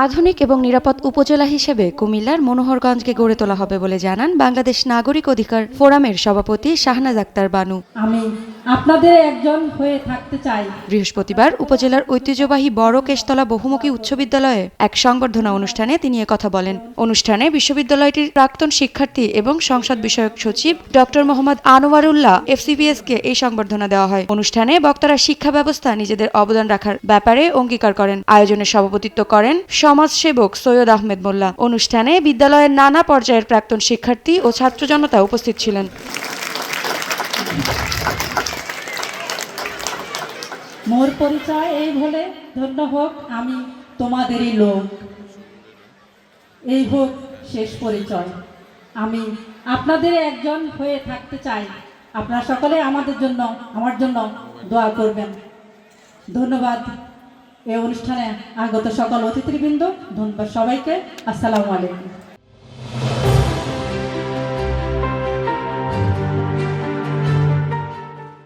আধুনিক এবং নিরাপদ উপজেলা হিসেবে কুমিল্লার মনোহরগঞ্জকে গড়ে তোলা হবে বলে জানান বাংলাদেশ নাগরিক অধিকার ফোরামের সভাপতি শাহনাজ আক্তার বানু। আমি আপনাদের একজন হয়ে থাকতে চাই। বৃহস্পতিবার উপজেলার ঐতিহ্যবাহী বড় কেশতলা বহুমুখী উচ্চ বিদ্যালয়ে এক সংবর্ধনা অনুষ্ঠানে তিনি একথা বলেন। অনুষ্ঠানে বিশ্ববিদ্যালয়টির প্রাক্তন শিক্ষার্থী এবং সংসদ বিষয়ক সচিব ডক্টর মোহাম্মদ আনোয়ারুল্লাহ এফসিপিএসকে এই সংবর্ধনা দেওয়া হয়। অনুষ্ঠানে বক্তারা শিক্ষা ব্যবস্থা নিজেদের অবদান রাখার ব্যাপারে অঙ্গীকার করেন। আয়োজনে সভাপতিত্ব করেন সমাজসেবক সৈয়দ আহমেদ মোল্লা। অনুষ্ঠানে বিদ্যালয়ের নানা পর্যায়ের প্রাক্তন শিক্ষার্থী ও ছাত্র জনতা উপস্থিত ছিলেন। মোর পরিচয় এই বলে ধন্য হোক আমি তোমাদেরই লোক, এই হোক শেষ পরিচয়। আমি আপনাদের একজন হয়ে থাকতে চাই। আপনারা সকলে আমার জন্য দোয়া করবেন। ধন্যবাদ এই অনুষ্ঠানে আগত সকল অতিথিবৃন্দ, ধন্যবাদ সবাইকে। আসসালামু আলাইকুম।